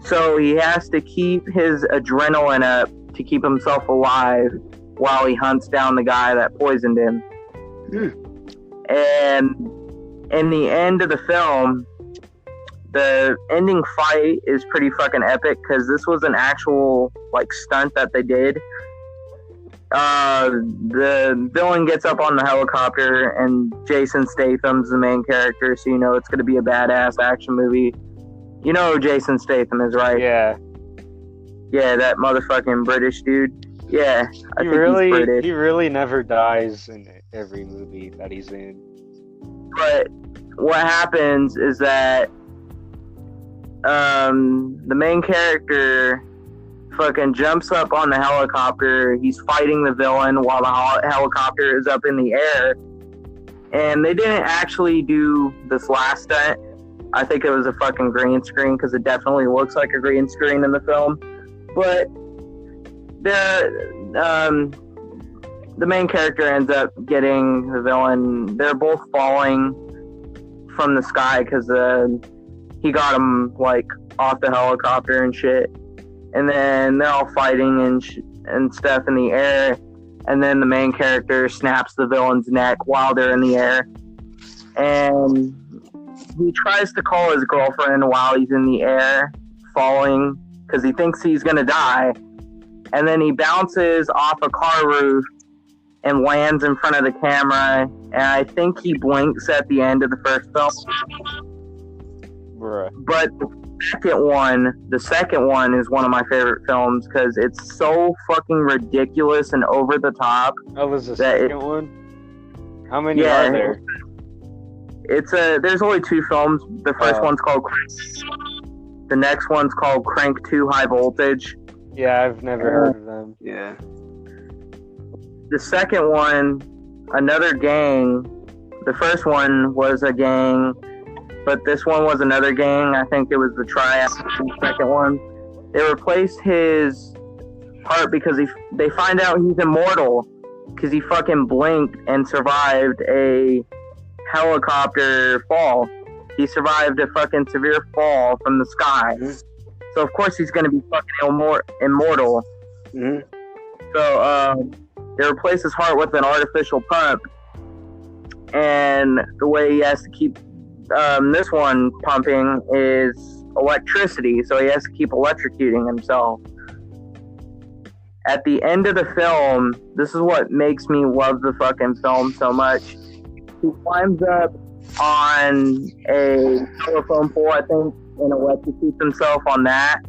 So he has to keep his adrenaline up to keep himself alive while he hunts down the guy that poisoned him. And in the end of the film, the ending fight is pretty fucking epic because this was an actual like stunt that they did. The villain gets up on the helicopter, and Jason Statham's the main character, so you know it's going to be a badass action movie. You know who Jason Statham is, right? Yeah. Yeah, that motherfucking British dude. Yeah, I think He he's British. really never dies in every movie that he's in. But what happens is that the main character fucking jumps up on the helicopter. He's fighting the villain while the helicopter is up in the air. And they didn't actually do this last stunt. I think it was a fucking green screen because it definitely looks like a green screen in the film. But the main character ends up getting the villain. They're both falling from the sky because he got him like off the helicopter and shit. And then they're all fighting and stuff in the air. And then the main character snaps the villain's neck while they're in the air. And he tries to call his girlfriend while he's in the air, falling, because he thinks he's going to die. And then he bounces off a car roof and lands in front of the camera. And I think he blinks at the end of the first film. Bruh. But the second one is one of my favorite films because it's so fucking ridiculous and over the top. Oh, was the second one? How many Yeah. are there? There's only two films. The first one's called Crank. The next one's called Crank 2 High Voltage. Yeah, I've never heard of them. Yeah. The second one, another gang. The first one was a gang, but this one was another gang. I think it was the Triad, the second one. They replaced his heart because they find out he's immortal because he fucking blinked and survived a helicopter fall. He survived a fucking severe fall from the sky. Mm-hmm. So of course he's gonna be fucking immortal. Mm-hmm. So they replace his heart with an artificial pump, and the way he has to keep this one pumping is electricity. So he has to keep electrocuting himself. At the end of the film, this is what makes me love the fucking film so much. He climbs up on a telephone pole, I think, and electrocutes himself on that.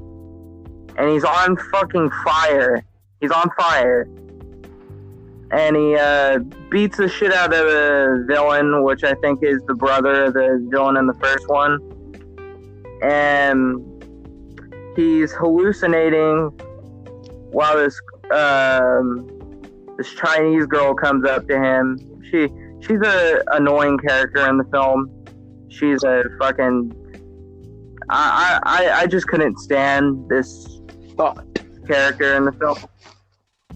And he's on fucking fire. He's on fire. And he beats the shit out of the villain, which I think is the brother of the villain in the first one. And he's hallucinating while this Chinese girl comes up to him. She's a annoying character in the film. She's a fucking... I just couldn't stand this character in the film.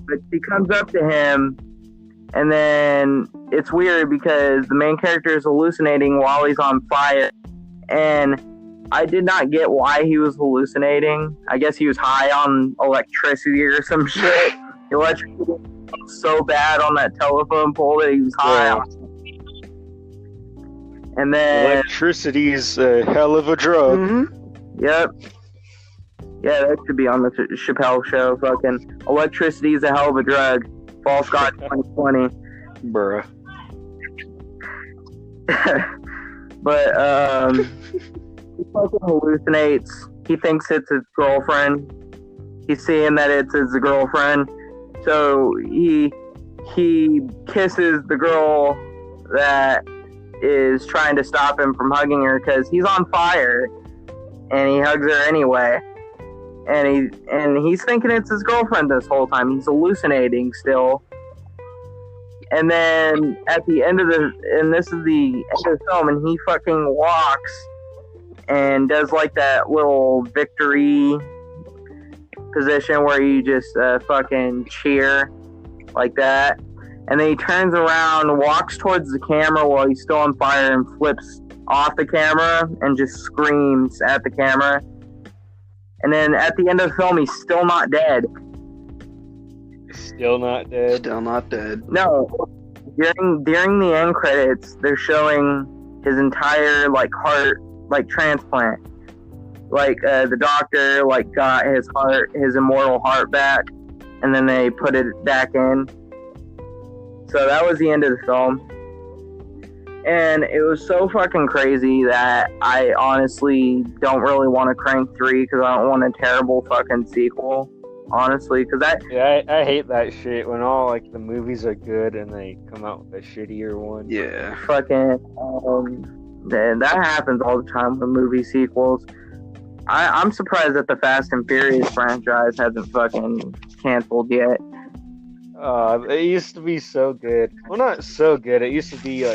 But she comes up to him And then it's weird because the main character is hallucinating while he's on fire. And I did not get why he was hallucinating. I guess he was high on electricity or some shit. The electricity was so bad on that telephone pole that he was high on. And then electricity is a hell of a drug. Mm-hmm. Yep. Yeah, that should be on the Chappelle show. Fucking electricity is a hell of a drug. False God 2020. Bruh. But he fucking hallucinates. He thinks it's his girlfriend. He's seeing that it's his girlfriend. So he kisses the girl that is trying to stop him from hugging her because he's on fire, and he hugs her anyway. And he's thinking it's his girlfriend this whole time. He's hallucinating still. And then at the end of this is the end of the film, and he fucking walks and does like that little victory position where you just fucking cheer like that. And then he turns around, walks towards the camera while he's still on fire, and flips off the camera and just screams at the camera. And then at the end of the film, he's still not dead. Still not dead. Still not dead. No. During the end credits, they're showing his entire heart transplant. The doctor got his immortal heart back, and then they put it back in. So that was the end of the film. And it was so fucking crazy that I honestly don't really want to crank 3 because I don't want a terrible fucking sequel. Honestly, because I hate that shit when all the movies are good and they come out with a shittier one. Yeah. Fucking that happens all the time with movie sequels. I'm surprised that the Fast and Furious franchise hasn't fucking canceled yet. It used to be so good. Well, not so good. It used to be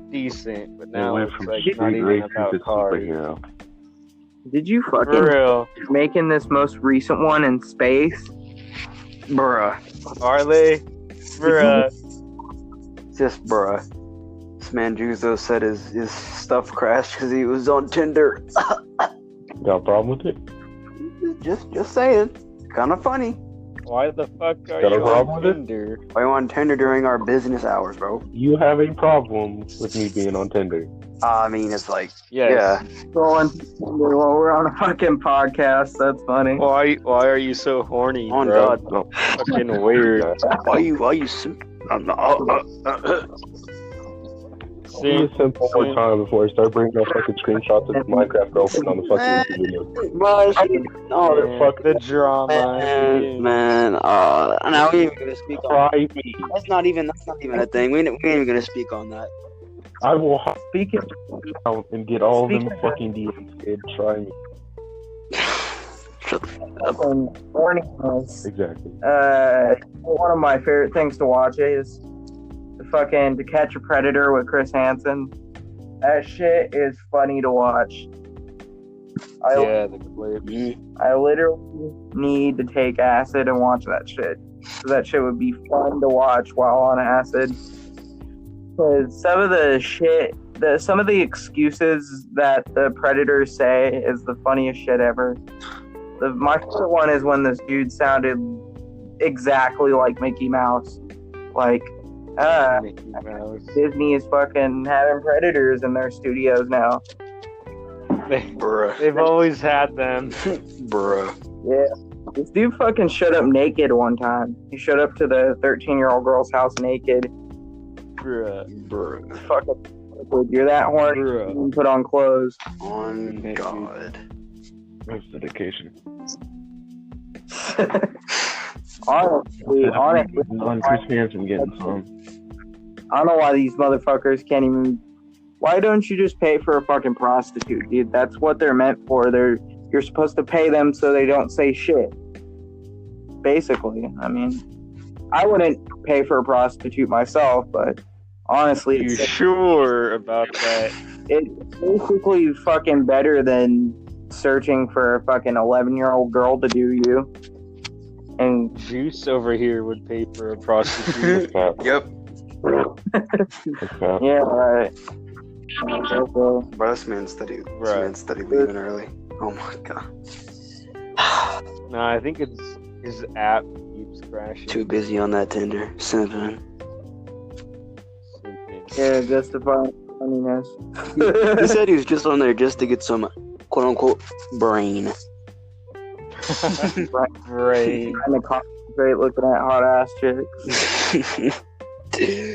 decent, but now it's not even about cars. Superhero. Did you fucking making this most recent one in space? Bruh. Are they? Bruh. Just bruh. This man Juzo said his stuff crashed because he was on Tinder. Got a problem with it? Just saying. Kind of funny. Why the fuck are you on Tinder? Why are you on Tinder during our business hours, bro? You have a problem with me being on Tinder. I mean, it's yeah. While we're on a fucking podcast, that's funny. Why are you so horny, on bro? God, no. Fucking weird. Why you See a simple more time before I start bringing up fucking screenshots of the Minecraft girlfriend on the fucking video. No, fuck the drama. Man, now we ain't even gonna speak on that. That's not even a thing. We ain't even gonna speak on that. I will speak it out and get all of them fucking DMs, kid. Try me. Exactly. One of my favorite things to watch is To Catch a Predator with Chris Hansen. That shit is funny to watch. The clips. I literally need to take acid and watch that shit. So that shit would be fun to watch while on acid. Because some of the excuses that the Predators say is the funniest shit ever. My favorite one is when this dude sounded exactly like Mickey Mouse. Mickey Mouse. Disney is fucking having Predators in their studios now. They've always had them. Bruh. Yeah. This dude fucking showed up naked one time. He showed up to the 13-year-old girl's house naked. Bruh. Fucking, you're that horny. You can put on clothes. On God. That's dedication. Honestly, on Chris Hansen getting some. I don't know why these motherfuckers can't even. Why don't you just pay for a fucking prostitute, dude? That's what they're meant for. You're supposed to pay them so they don't say shit. Basically, I mean, I wouldn't pay for a prostitute myself, but honestly, you sure about that? It's basically fucking better than searching for a fucking 11-year-old girl to do you. And Juice over here would pay for a prostitute. Yep. Okay. Yeah, right. Okay. Bro, this man studied leaving early. Oh my god. No, I think it's his app keeps crashing. Too busy on that Tinder. Simping. Yeah, justify funniness. He said he was just on there just to get some quote unquote brain. Brain. Trying to concentrate looking at hot ass chicks.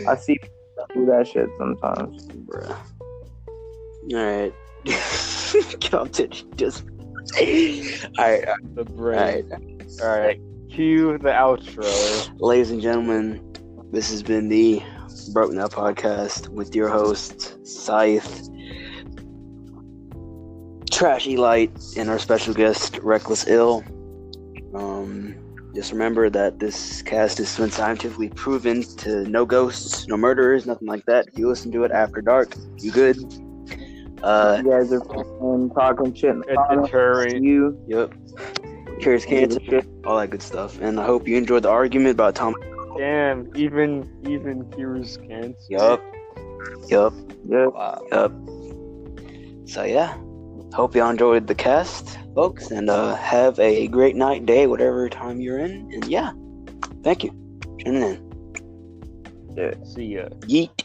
I see people do that shit sometimes. Bruh. Alright. Just. Alright. The brain. Alright. Cue the outro. Ladies and gentlemen, this has been the Broke Now Podcast with your host, Scythe, Trashy Light, and our special guest, RecklessILL. Just remember that this cast has been scientifically proven to no ghosts, no murderers, nothing like that. If you listen to it after dark, you good. You guys are fucking talking shit in the comments. Deterrent. You. Yep. Cures cancer, all that good stuff. And I hope you enjoyed the argument about Tom. Damn, even cures cancer. Yup. Yeah. Yup. So yeah, hope y'all enjoyed the cast, folks, and have a great night, day, whatever time you're in. And yeah, thank you. Tuning in. Yeah. See ya. Yeet.